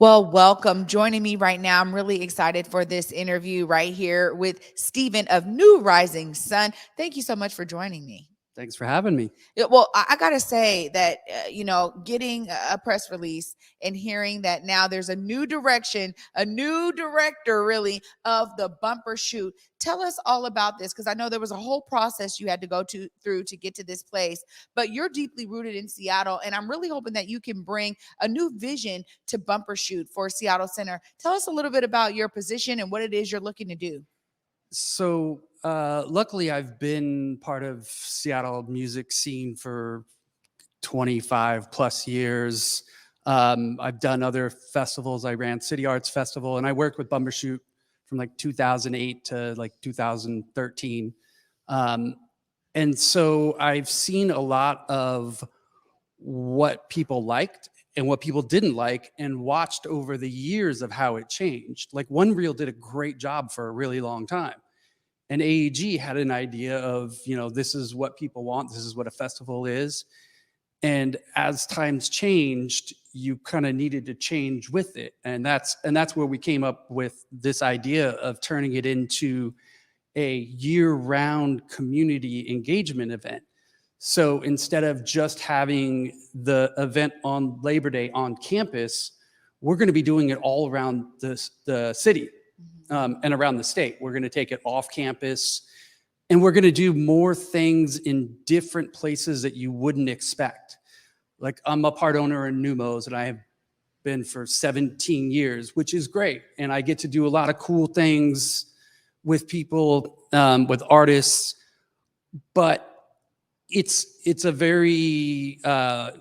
Well, welcome. Joining me right now, I'm really excited for this interview right here with Stephen of New Rising Sun. Thank you so much for joining me. Thanks for having me. Yeah, well, I gotta say that getting a press release and hearing that now there's a new direction, a new director, really, of the Bumper Shoot. Tell us all about this because I know there was a whole process you had to go through to get to this place. But you're deeply rooted in Seattle, and I'm really hoping that you can bring a new vision to Bumper Shoot for Seattle Center. Tell us a little bit about your position and what it is you're looking to do. Luckily, I've been part of Seattle music scene for 25 plus years. I've done other festivals. I ran City Arts Festival, and I worked with Bumbershoot from like 2008 to like 2013. And so I've seen a lot of what people liked and what people didn't like, and watched over the years of how it changed. Like One Reel did a great job for a really long time. And AEG had an idea of, this is what people want. This is what a festival is. And as times changed, you kind of needed to change with it. And that's where we came up with this idea of turning it into a year-round community engagement event. So instead of just having the event on Labor Day on campus, we're going to be doing it all around the city. And around the state. We're going to take it off campus, and we're going to do more things in different places that you wouldn't expect. Like, I'm a part owner in Numos, and I have been for 17 years, which is great. And I get to do a lot of cool things with people, with artists, but it's a very,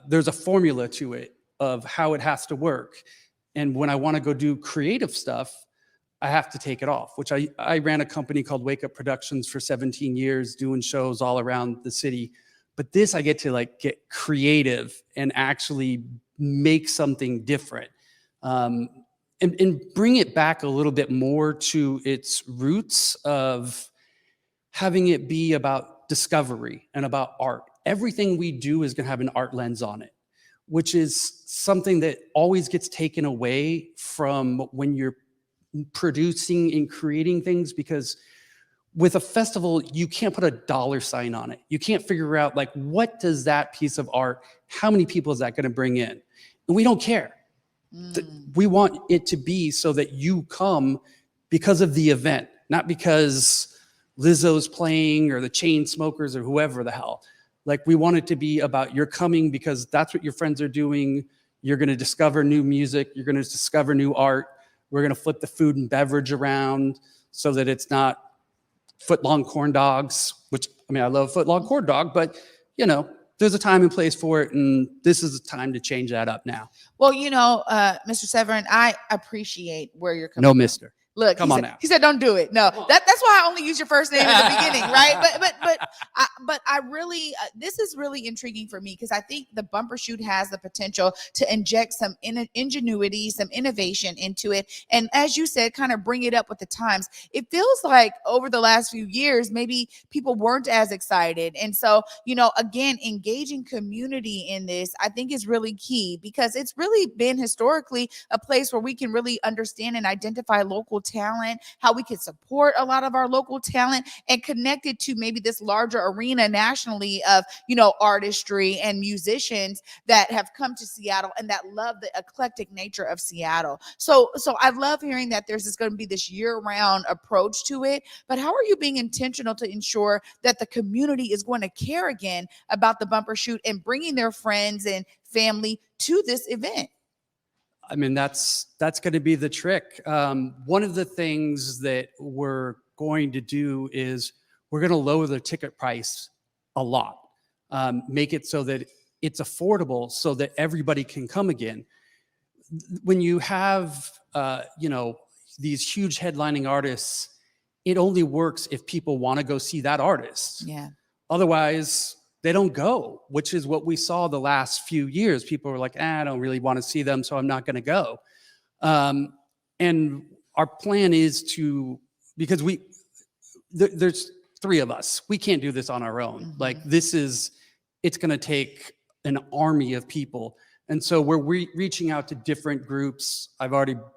there's a formula to it of how it has to work. And when I want to go do creative stuff, I have to take it off, which I ran a company called Wake Up Productions for 17 years, doing shows all around the city. But this, I get to get creative and actually make something different, and bring it back a little bit more to its roots of having it be about discovery and about art. Everything we do is going to have an art lens on it, which is something that always gets taken away from when you're producing and creating things, because with a festival, you can't put a dollar sign on it. You can't figure out what does that piece of art, how many people is that going to bring in? And we don't care. We want it to be so that you come because of the event, not because Lizzo's playing or the Chainsmokers or whoever the hell. We want it to be about you're coming because that's what your friends are doing. You're going to discover new music. You're going to discover new art. We're going to flip the food and beverage around so that it's not foot-long corn dogs, which, I love foot-long corn dog, but, there's a time and place for it, and this is the time to change that up now. Well, Mr. Severin, I appreciate where you're coming No, from. mister. Look, come on now. He said, "Don't do it." No, that's why I only use your first name in the beginning, right? But I really, this is really intriguing for me because I think the Bumbershoot has the potential to inject some ingenuity, some innovation into it, and as you said, kind of bring it up with the times. It feels like over the last few years, maybe people weren't as excited, and so again, engaging community in this, I think, is really key because it's really been historically a place where we can really understand and identify local talent, how we can support a lot of our local talent and connect it to maybe this larger arena nationally of, artistry and musicians that have come to Seattle and that love the eclectic nature of Seattle. So I love hearing that there's going to be this year-round approach to it, but how are you being intentional to ensure that the community is going to care again about the Bumbershoot and bringing their friends and family to this event? That's going to be the trick. One of the things that we're going to do is we're going to lower the ticket price a lot, make it so that it's affordable so that everybody can come again. When you have, these huge headlining artists, it only works if people want to go see that artist. Yeah. Otherwise, they don't go, which is what we saw the last few years. People were like, I don't really want to see them, so I'm not going to go. And our plan is because there's three of us. We can't do this on our own. Mm-hmm. It's going to take an army of people And so we're reaching out to different groups.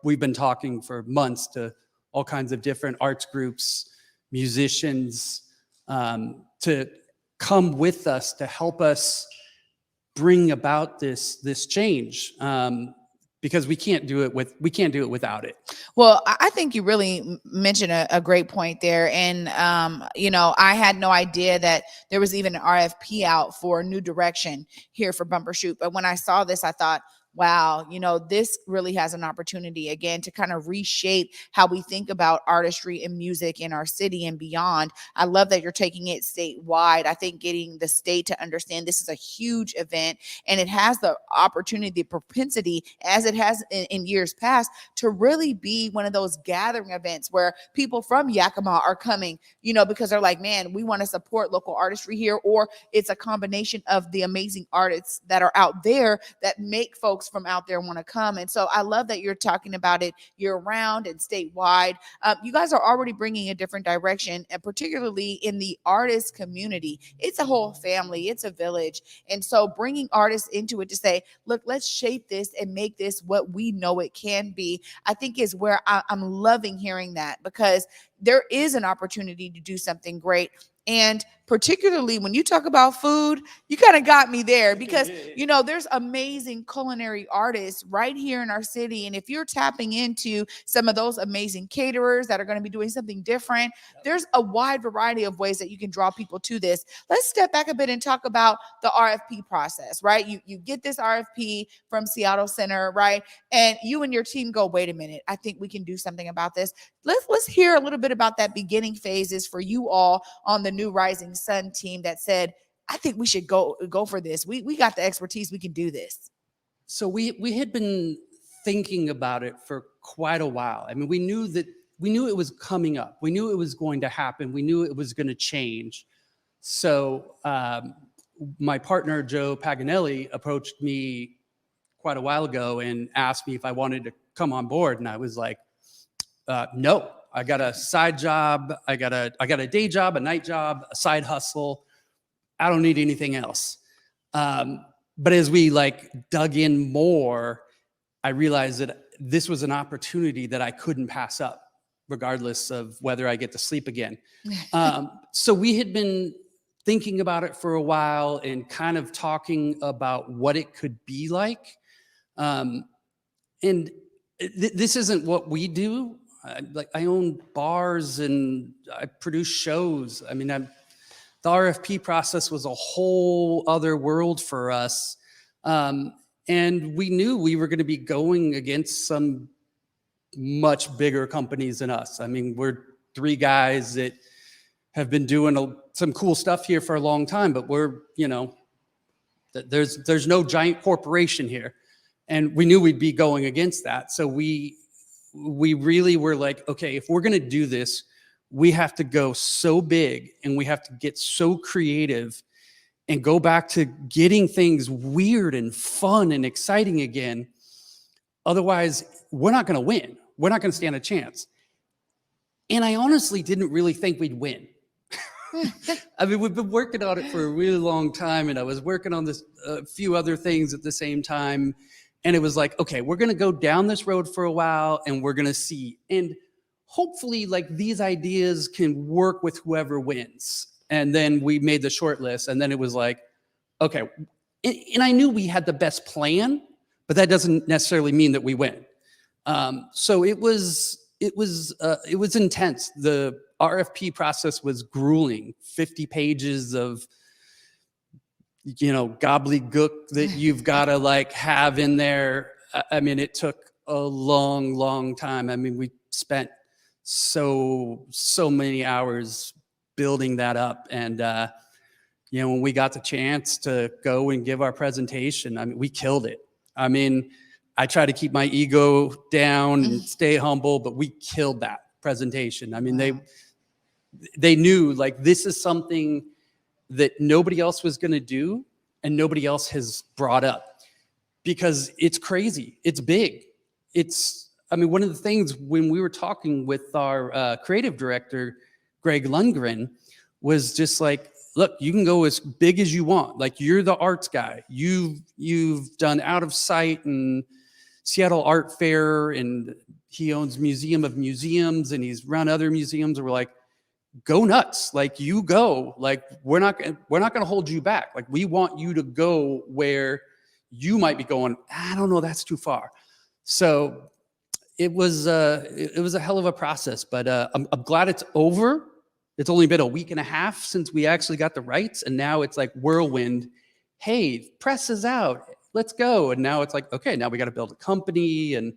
We've been talking for months to all kinds of different arts groups, musicians, to come with us to help us bring about this change, because we can't do it without it. Well, I think you really mentioned a great point there. And, I had no idea that there was even an RFP out for New Direction here for Bumbershoot. But when I saw this, I thought, wow, this really has an opportunity again to kind of reshape how we think about artistry and music in our city and beyond. I love that you're taking it statewide. I think getting the state to understand this is a huge event, and it has the opportunity, the propensity, as it has in years past, to really be one of those gathering events where people from Yakima are coming, because they're like, man, we want to support local artistry here, or it's a combination of the amazing artists that are out there that make folks from out there want to come. And so I love that you're talking about it year round and statewide. You guys are already bringing a different direction, and particularly in the artist community. It's a whole family, it's a village. And so bringing artists into it to say, look, let's shape this and make this what we know it can be, I think is where I'm loving hearing that, because there is an opportunity to do something great. And particularly when you talk about food, you kind of got me there, because, there's amazing culinary artists right here in our city. And if you're tapping into some of those amazing caterers that are going to be doing something different, there's a wide variety of ways that you can draw people to this. Let's step back a bit and talk about the RFP process, right? You get this RFP from Seattle Center, right? And you and your team go, wait a minute, I think we can do something about this. Let's hear a little bit about that beginning phases for you all on the New Rising Sun team that said, I think we should go for this. We got the expertise. We can do this. So we had been thinking about it for quite a while. I mean, we knew it was coming up. We knew it was going to happen. We knew it was going to change. So my partner, Joe Paganelli, approached me quite a while ago and asked me if I wanted to come on board. And I was like, no, I got a side job. I got a day job, a night job, a side hustle. I don't need anything else. But as we dug in more, I realized that this was an opportunity that I couldn't pass up, regardless of whether I get to sleep again. So we had been thinking about it for a while and kind of talking about what it could be like. And this isn't what we do. I own bars and I produce shows. I mean, the RFP process was a whole other world for us. And we knew we were going to be going against some much bigger companies than us. I mean, we're three guys that have been doing some cool stuff here for a long time, but there's no giant corporation here. And we knew we'd be going against that. So we really were like, okay, if we're going to do this, we have to go so big and we have to get so creative and go back to getting things weird and fun and exciting again. Otherwise, we're not going to win. We're not going to stand a chance. And I honestly didn't really think we'd win. I mean, we've been working on it for a really long time, and I was working on a few other things at the same time. And it was like, okay, we're going to go down this road for a while and we're going to see. And hopefully these ideas can work with whoever wins. And then we made the short list, and then it was like, okay. And I knew we had the best plan, but that doesn't necessarily mean that we win. So it was intense. The RFP process was grueling. 50 pages of gobbledygook that you've got to have in there. I mean, it took a long, long time. I mean, we spent so many hours building that up. And, when we got the chance to go and give our presentation, I mean, we killed it. I mean, I try to keep my ego down and stay humble, but we killed that presentation. I mean, they knew this is something that nobody else was going to do and nobody else has brought up, because it's crazy. It's big. One of the things when we were talking with our creative director, Greg Lundgren, was just look, you can go as big as you want. Like, you're the arts guy. You've done Out of Sight and Seattle Art Fair, and he owns Museum of Museums, and he's run other museums. And we're like, go nuts. Like, you go. Like, we're not going to hold you back. Like, we want you to go where you might be going. I don't know, that's too far. So it was a hell of a process, but I'm glad it's over. It's only been a week and a half since we actually got the rights, and now it's like whirlwind. Hey, press is out. Let's go. And now it's like, okay, now we got to build a company and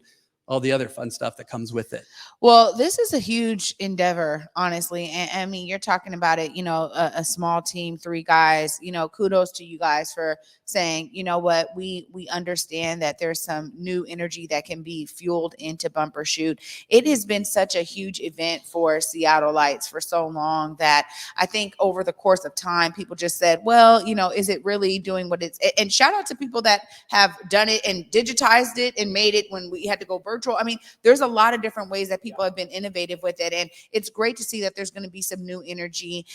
all the other fun stuff that comes with it. Well, this is a huge endeavor, honestly. And I mean, you're talking about it, a small team, 3 guys, kudos to you guys for saying, you know what, we understand that there's some new energy that can be fueled into Bumbershoot. It has been such a huge event for Seattleites for so long that I think over the course of time, people just said, well, is it really doing what it's, and shout out to people that have done it and digitized it and made it when we had to go virtual. I mean, there's a lot of different ways that people have been innovative with it. And it's great to see that there's going to be some new energy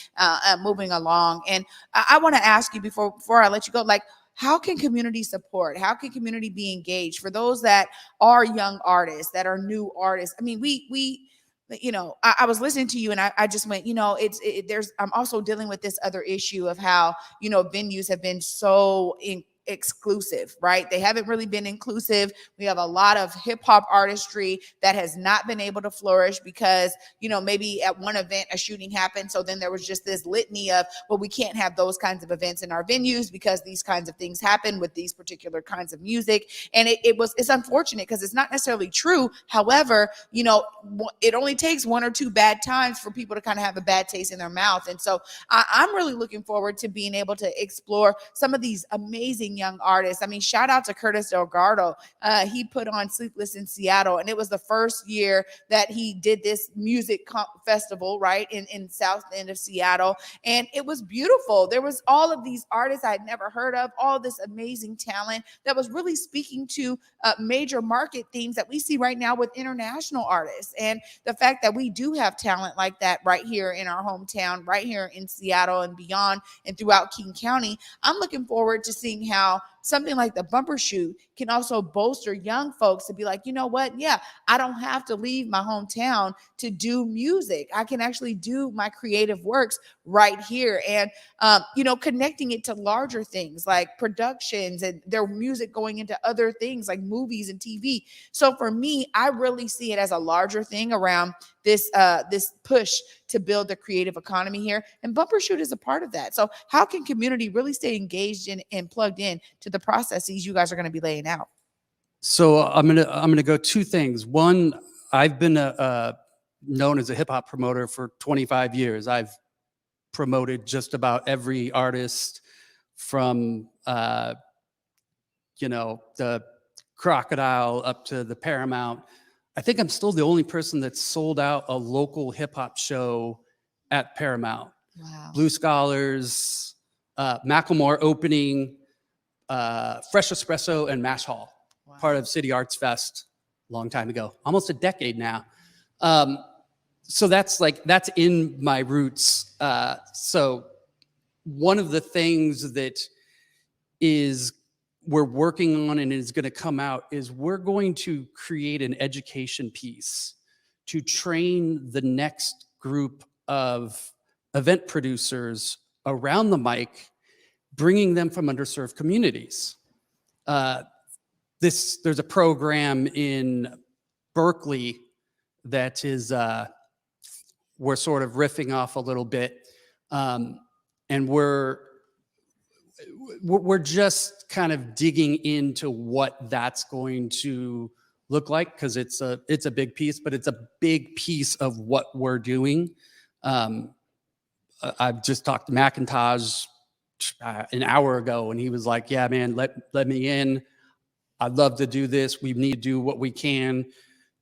moving along. And I want to ask you before I let you go, like, how can community support? How can community be engaged for those that are young artists, that are new artists? I mean, I was listening to you and I just went, I'm also dealing with this other issue of how, venues have been so exclusive, right? They haven't really been inclusive. We have a lot of hip hop artistry that has not been able to flourish because, maybe at one event a shooting happened. So then there was just this litany of, well, we can't have those kinds of events in our venues because these kinds of things happen with these particular kinds of music. And it's unfortunate because it's not necessarily true. However, it only takes 1 or 2 bad times for people to kind of have a bad taste in their mouth. And so I'm really looking forward to being able to explore some of these amazing young artists. I mean, shout out to Curtis Delgado. He put on Sleepless in Seattle, and it was the first year that he did this music festival, right, in South End of Seattle. And it was beautiful. There was all of these artists I had never heard of, all this amazing talent that was really speaking to major market themes that we see right now with international artists. And the fact that we do have talent like that right here in our hometown, right here in Seattle and beyond and throughout King County, I'm looking forward to seeing how something like the Bumbershoot can also bolster young folks to be like, you know what? Yeah, I don't have to leave my hometown to do music. I can actually do my creative works right here. And, connecting it to larger things like productions and their music going into other things like movies and TV. So for me, I really see it as a larger thing around this push to build the creative economy here. And Bumbershoot is a part of that. So how can community really stay engaged in and plugged in to the processes you guys are going to be laying out? So I'm gonna go 2 things. One, I've been known as a hip hop promoter for 25 years. I've promoted just about every artist from the Crocodile up to the Paramount. I think I'm still the only person that's sold out a local hip hop show at Paramount. Wow. Blue Scholars, Macklemore opening, Fresh Espresso, and Mash Hall, Wow. part of City Arts Fest a long time ago, almost a decade now. So that's in my roots. So one of the things that we're working on and is going to come out is we're going to create an education piece to train the next group of event producers around the mic, bringing them from underserved communities. There's a program in Berkeley that is we're sort of riffing off a little bit, and we're just kind of digging into what that's going to look like, because it's a big piece, but it's a big piece of what we're doing. I've just talked to McIntosh an hour ago, and he was like, "Yeah, man, let me in. I'd love to do this. We need to do what we can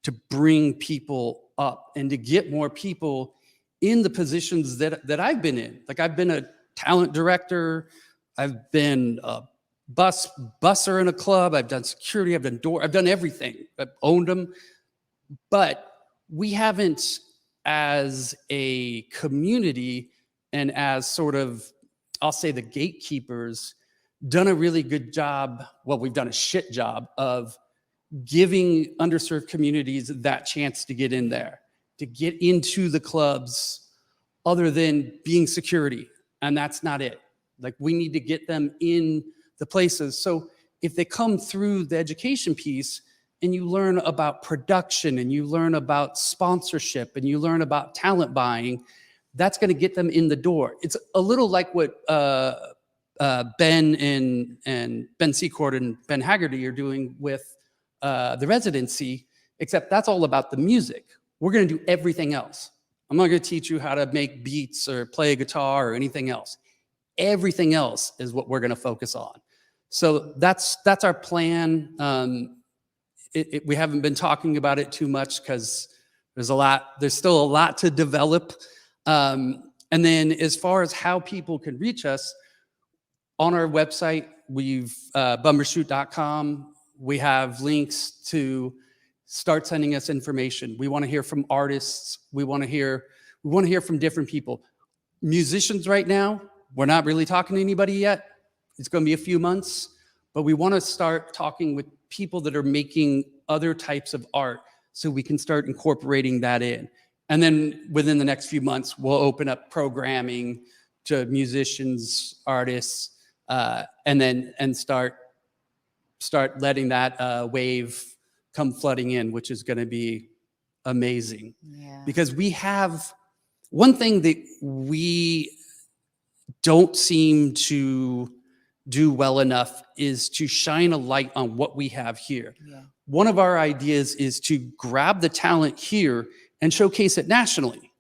to bring people up and to get more people in the positions that I've been in. Like, I've been a talent director. I've been a busser in a club. I've done security. I've done everything. I've owned them. But we haven't, as a community and as sort of I'll say the gatekeepers done a really good job. Well, we've done a shit job of giving underserved communities that chance to get in there, to get into the clubs other than being security. And that's not it. Like, we need to get them in the places. So if they come through the education piece and you learn about production and you learn about sponsorship and you learn about talent buying, that's going to get them in the door. It's a little like what Ben and Ben Secord and Ben Haggerty are doing with the residency, except that's all about the music. We're going to do everything else. I'm not going to teach you how to make beats or play a guitar or anything else. Everything else is what we're going to focus on. So that's our plan. We haven't been talking about it too much because there's still a lot to develop. And then as far as how people can reach us, on our website, we've bumbershoot.com. We have links to start sending us information. We want to hear from artists. We want to hear from different people. Musicians right now, we're not really talking to anybody yet. It's going to be a few months, but we want to start talking with people that are making other types of art so we can start incorporating that in. And then within the next few months, we'll open up programming to musicians, artists, and start letting that wave come flooding in, which is going to be amazing. Yeah. Because we have one thing that we don't seem to do well enough is to shine a light on what we have here. Yeah. One of our ideas is to grab the talent here and showcase it nationally.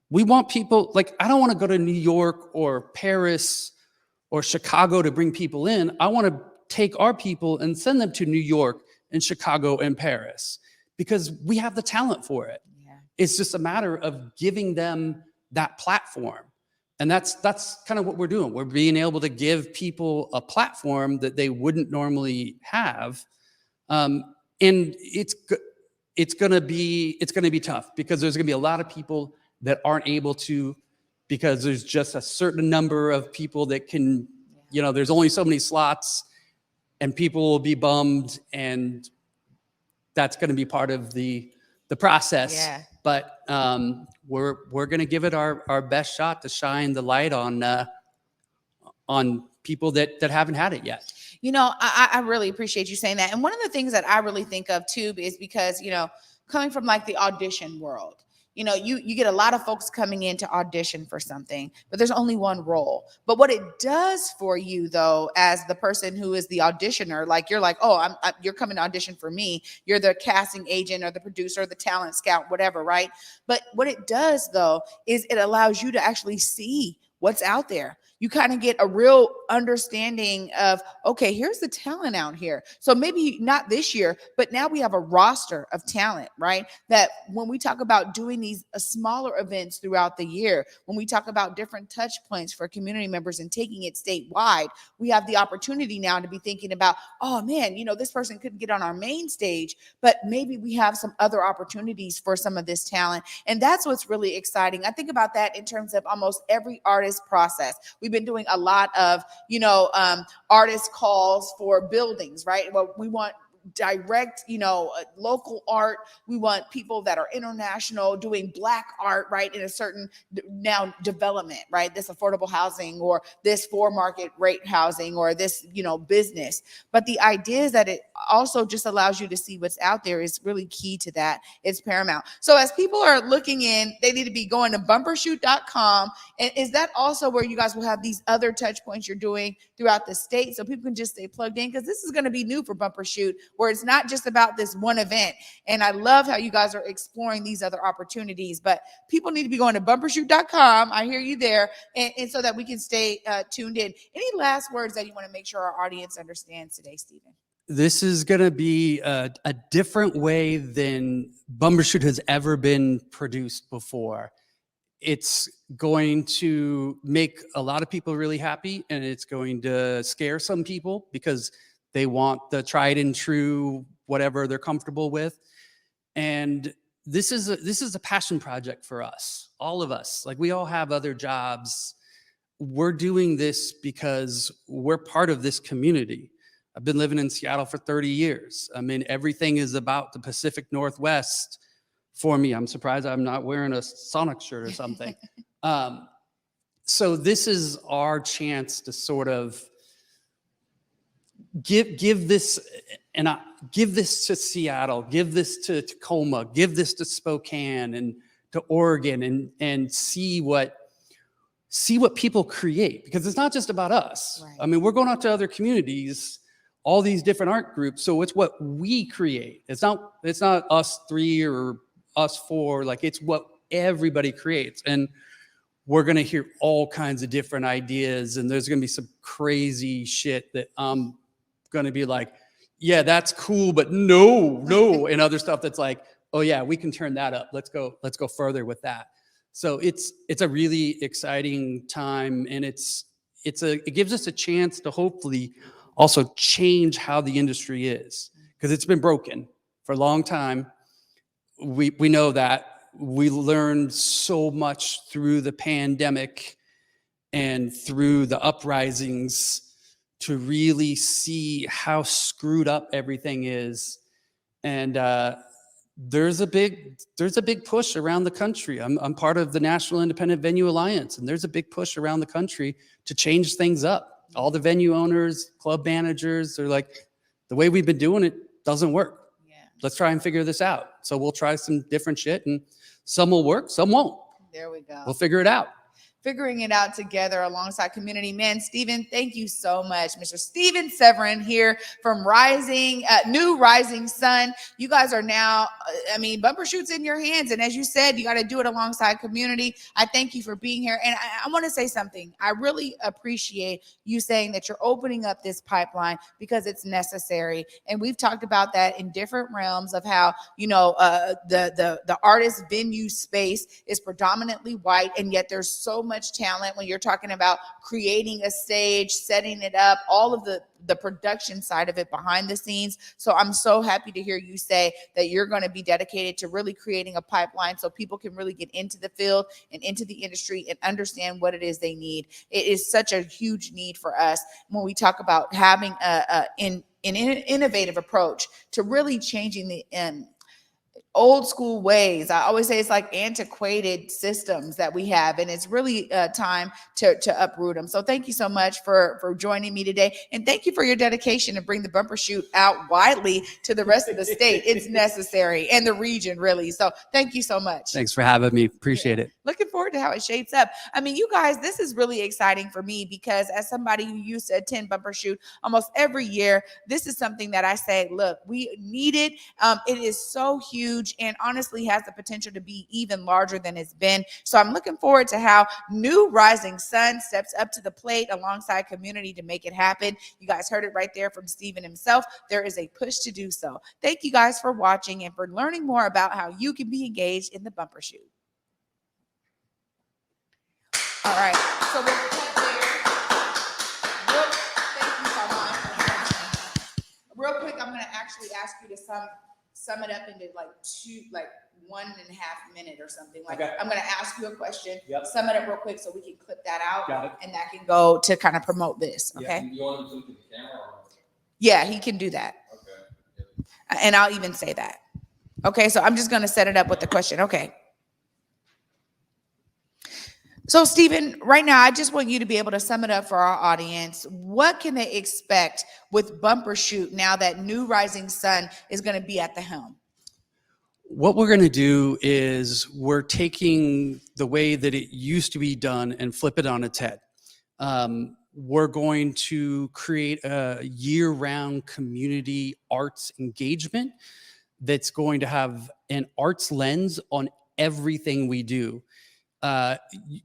We want people, like, I don't want to go to New York or Paris or Chicago to bring people in. I want to take our people and send them to New York and Chicago and Paris because we have the talent for it. Yeah. It's just a matter of giving them that platform. And that's kind of what we're doing. We're being able to give people a platform that they wouldn't normally have. And it's going to be tough because there's going to be a lot of people that aren't able to, because there's just a certain number of people that can, there's only so many slots and people will be bummed, and that's going to be part of the process. Yeah. But we're going to give it our best shot to shine the light on people that haven't had it yet. I really appreciate you saying that. And one of the things that I really think of too is because, coming from like the audition world, you get a lot of folks coming in to audition for something, but there's only one role. But what it does for you, though, as the person who is the auditioner, like you're like, oh, you're coming to audition for me. You're the casting agent or the producer, or the talent scout, whatever, right? But what it does, though, is it allows you to actually see what's out there. You kind of get a real understanding of, okay, here's the talent out here. So maybe not this year, but now we have a roster of talent, right? That when we talk about doing these smaller events throughout the year, when we talk about different touch points for community members and taking it statewide, we have the opportunity now to be thinking about, oh man, this person couldn't get on our main stage, but maybe we have some other opportunities for some of this talent. And that's what's really exciting. I think about that in terms of almost every artist process. We've been doing a lot of, artist calls for buildings, right? Well, we want direct, local art. We want people that are international doing Black art, right? In a certain now development, right? This affordable housing or this for market rate housing or this, business. But the idea is that it also just allows you to see what's out there is really key to that. It's paramount. So as people are looking in, they need to be going to bumbershoot.com. And is that also where you guys will have these other touch points you're doing throughout the state so people can just stay plugged in? Because this is going to be new for Bumbershoot, where it's not just about this one event. And I love how you guys are exploring these other opportunities, but people need to be going to bumbershoot.com. I hear you there. And so that we can stay tuned in. Any last words that you want to make sure our audience understands today, Stephen? This is going to be a different way than Bumbershoot has ever been produced before. It's going to make a lot of people really happy, and it's going to scare some people because they want the tried and true, whatever they're comfortable with. And this is a passion project for us, all of us. Like, we all have other jobs. we're doing this because we're part of this community. I've been living in Seattle for 30 years. I mean, everything is about the Pacific Northwest for me. I'm surprised I'm not wearing a Sonic shirt or something. So this is our chance to sort of give this, and give this to Seattle, give this to Tacoma, give this to Spokane and to Oregon, and see what people create, because it's not just about us. Right. I mean, we're going out to other communities, all these different art groups. So it's what we create. It's not us three or us four. Like, it's what everybody creates. And we're going to hear all kinds of different ideas, and there's going to be some crazy shit that I'm going to be like, yeah, that's cool, but no, and other stuff that's like, oh yeah, we can turn that up. Let's go further with that. So it's a really exciting time, and it gives us a chance to hopefully also change how the industry is, because it's been broken for a long time. We know that. We learned so much through the pandemic and through the uprisings to really see how screwed up everything is. And there's a big push around the country. I'm part of the National Independent Venue Alliance, and there's a big push around the country to change things up. All the venue owners, club managers, they're like, the way we've been doing it doesn't work. Yeah. Let's try and figure this out. So we'll try some different shit, and some will work, some won't. There we go. We'll figure it out. Figuring it out together alongside community. Man, Stephen, thank you so much. Mr. Stephen Severin here from New Rising Sun. You guys are now, Bumbershoot's in your hands. And as you said, you got to do it alongside community. I thank you for being here. And I want to say something. I really appreciate you saying that you're opening up this pipeline because it's necessary. And we've talked about that in different realms of how, the artist venue space is predominantly white, and yet there's so much talent when you're talking about creating a stage, setting it up, all of the production side of it behind the scenes. So I'm so happy to hear you say that you're going to be dedicated to really creating a pipeline so people can really get into the field and into the industry and understand what it is they need. It is such a huge need for us when we talk about having an innovative approach to really changing the old school ways. I always say it's like antiquated systems that we have, and it's really time to uproot them. So thank you so much for joining me today, and thank you for your dedication to bring the Bumpershoot out widely to the rest of the state. It's necessary, and the region, really. So thank you so much. Thanks for having me. Appreciate it. Looking forward to how it shapes up. I mean, you guys, this is really exciting for me because as somebody who used to attend Bumbershoot almost every year, this is something that I say, look, we need it. It is so huge and honestly has the potential to be even larger than it's been. So I'm looking forward to how New Rising Sun steps up to the plate alongside community to make it happen. You guys heard it right there from Stephen himself. There is a push to do so. Thank you guys for watching and for learning more about how you can be engaged in the Bumbershoot. All right, so we'll cut there. Thank you so much. Real quick, I'm going to actually ask you to sum it up into like 1.5 minute or something. Like, okay. I'm going to ask you a question, sum it up real quick so we can clip that out. Got it. And that can go to kind of promote this. Okay. Yeah. You want to look at the camera? Yeah, he can do that. Okay. And I'll even say that. Okay, so I'm just going to set it up with the question. Okay. So, Stephen, right now, I just want you to be able to sum it up for our audience. What can they expect with Bumpershoot now that New Rising Sun is going to be at the helm? What we're going to do is we're taking the way that it used to be done and flip it on its head. We're going to create a year-round community arts engagement that's going to have an arts lens on everything we do.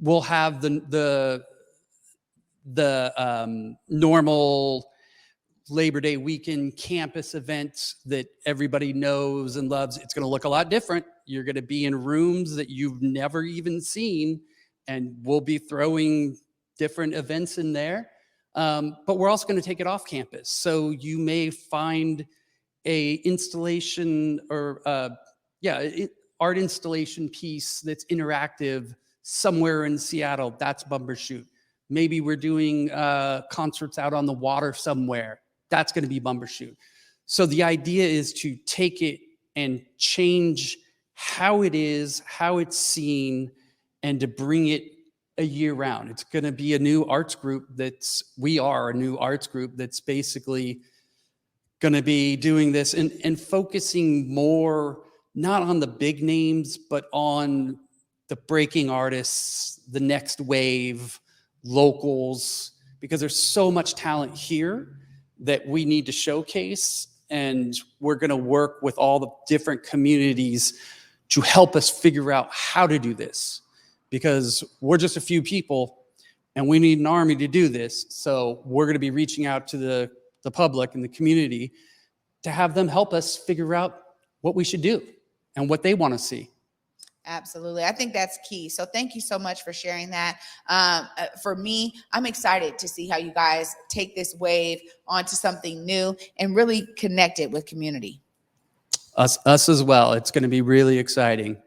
We'll have the normal Labor Day weekend campus events that everybody knows and loves. It's going to look a lot different. You're going to be in rooms that you've never even seen, and we'll be throwing different events in there. But we're also going to take it off campus. So you may find a installation or art installation piece that's interactive somewhere in Seattle. That's Bumbershoot. Maybe we're doing concerts out on the water somewhere. That's going to be Bumbershoot. So the idea is to take it and change how it is, how it's seen, and to bring it a year round. It's going to be a new arts group we are a new arts group that's basically going to be doing this and focusing more, not on the big names, but on the breaking artists, the next wave, locals, because there's so much talent here that we need to showcase. And we're going to work with all the different communities to help us figure out how to do this, because we're just a few people and we need an army to do this. So we're going to be reaching out to the public and the community to have them help us figure out what we should do and what they want to see. Absolutely. I think that's key. So thank you so much for sharing that. For me, I'm excited to see how you guys take this wave onto something new and really connect it with community. Us as well. It's going to be really exciting.